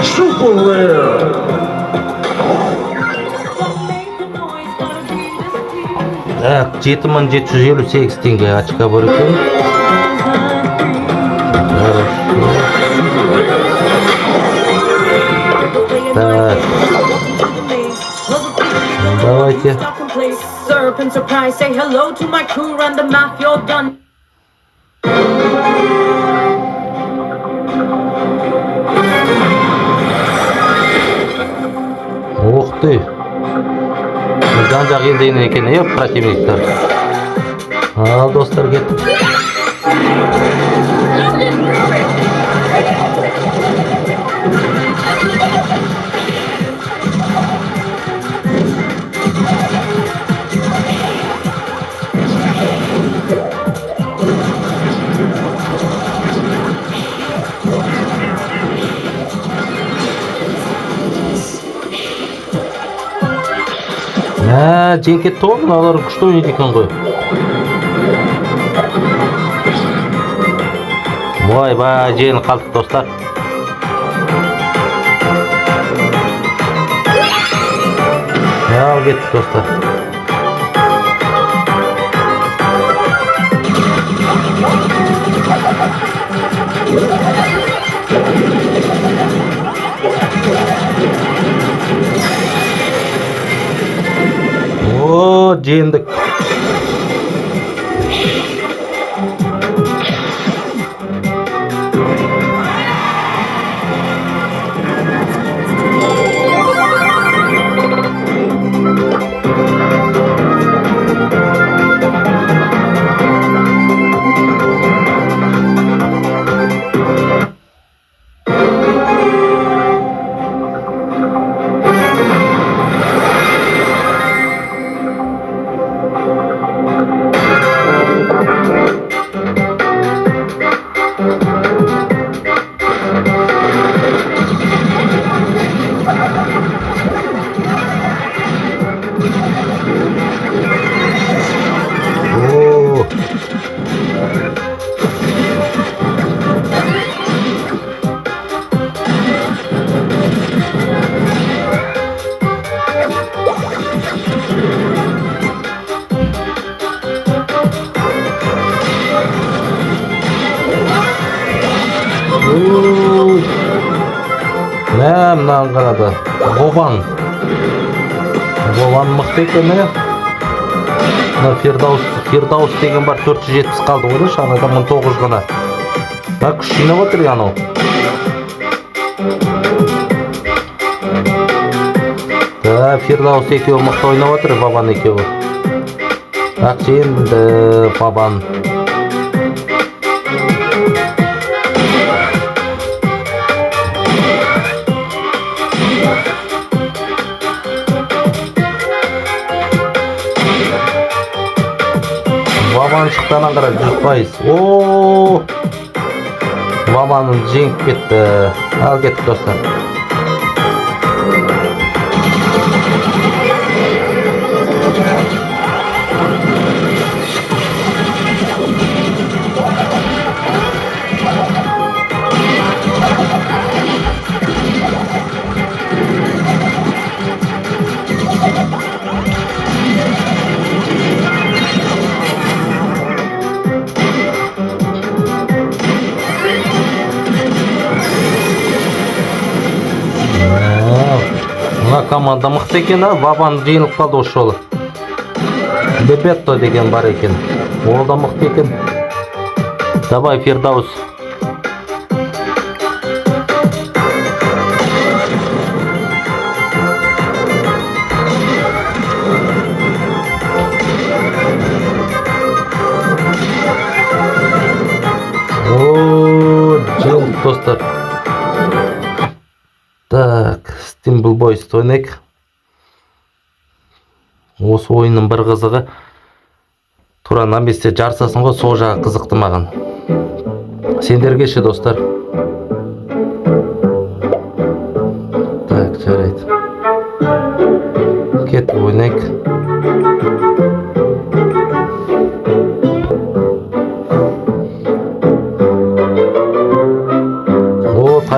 Super rare. Так, 7758 теңге очка бар екен. Так. Давайте. Ух ты. Жан-жақ елдеген екен, противниктер. Ал, достар, кет. Жеңіп кетті ғой, мыналар күшті ойнайды екен ғой. Ойбай, жеңіліп қалдық, достар. Ал, кеттік, достар. О, жеңдік. Мынаған қарады. Вован мықты екен, Фирдаус деген бар, 470 қалды ғой, шанада 1900 ғана. Күш жинап отыр, анау. Фирдаус екеуі мықты ойнап отыр, Вован екеуі. Енді Вован. Вован шықтанан қара 100%. Вованын жеңіп кетті. Ал, кеттік, достар. Команда мықты екен, Вован жеңіліп қалды осы жолы. Бебетто деген бар екен. Ол да мықты екен. Давай, Фирдаус. Жеңіліп, достар. Так, Stimble Boys ойнайық. Осы ойынның бір қызығы, тура наместе жарысасын ғой, сол жағы қызықты маған. Сендерге ше, достар. Так, жарайды. Кетіп ойнайық.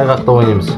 тайғақта ойнаймыз.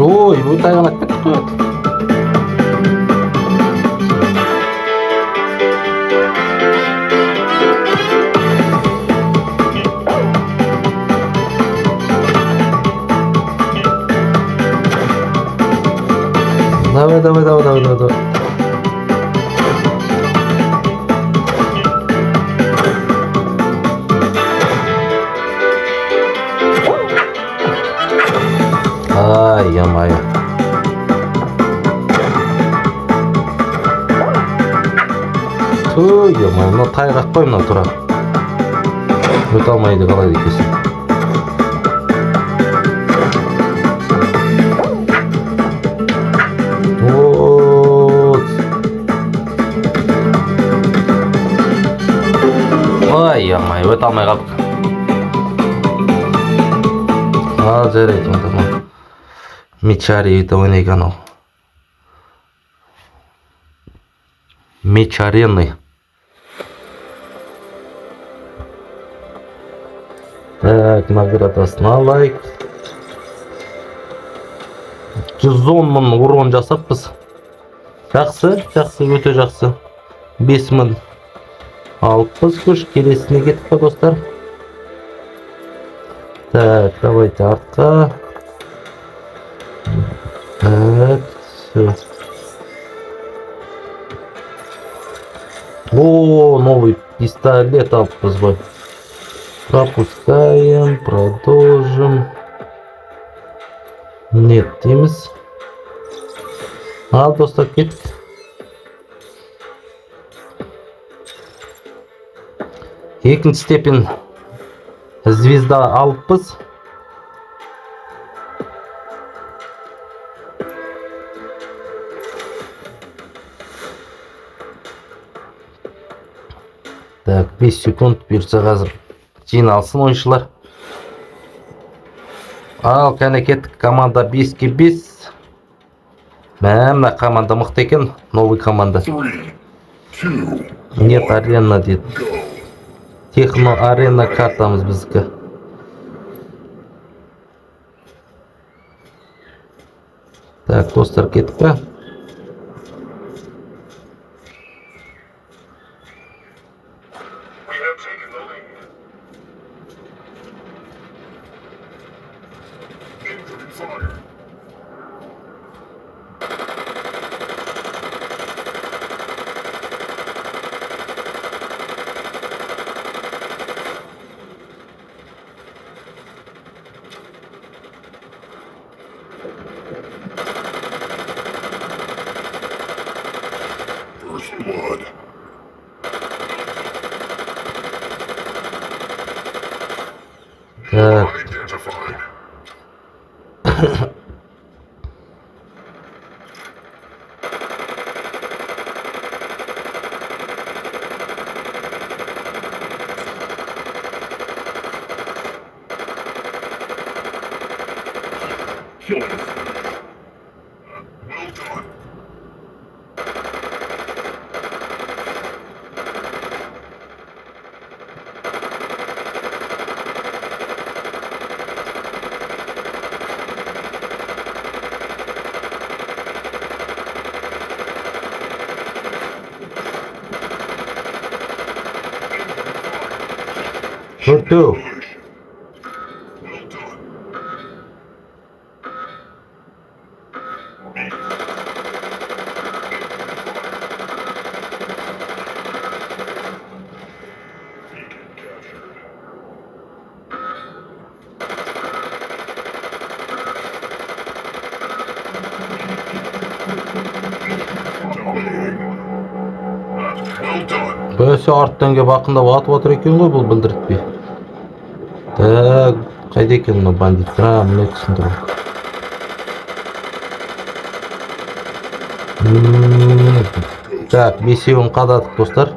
Ой, бұл тайғанап кетті қой. Давай. Ай, я-мое. Ту, я-мое, мына тайғақ қой мына тұра. Өте алмайды қалай екесін. Ай, я-мое, өте алмай қалдық. Жарайды онда. Мечари это ойнайған ол. Мечаренный. Так, наградасын алайық. 110 мың урон жасаппыз. Жақсы, өте жақсы. 5 мың алыппыз. Көш келесіне кетіп па достар. Так, давайте артқа. Так, все. О, новый пистолет алыппыз ғой. Пропускаем, продолжим. Нет дейміз. Ал достар, кеттік. Екінші степень звезда алыппыз. Так, 5 секунд бұйырса қазір жиналсын ойыншылар. Ал, кәне кеттік, команда 5-ке 5. Мына команда мықты екен, новый команда. Нет арена дейді. Техно арена картамыз біздікі. Так, достар, кеттік па? Blood. Identified. Killing. Well done. Good too. Well done. Well done. Бөсе арттан кеп ақындап атып отыр екен ғой, бұл білдіртпей. Так, қайда екен мына бандит? Мына түсіндір. Так, бесеуін қададық достар.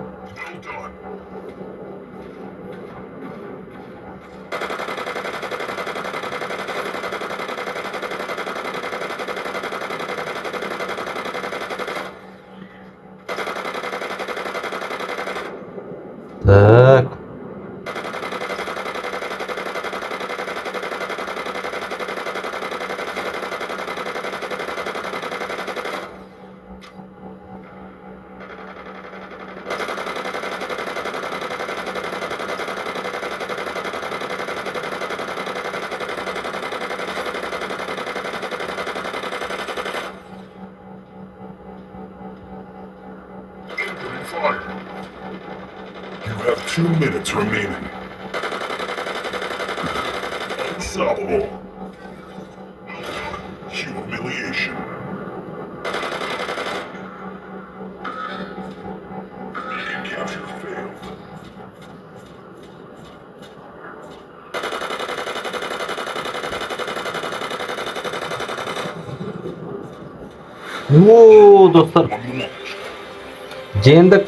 Так. Opening fire. You have 2 minutes remaining. Unstoppable. Humiliation. Beacon capture failed. Oo dostlar. On the launch. Жеңдік.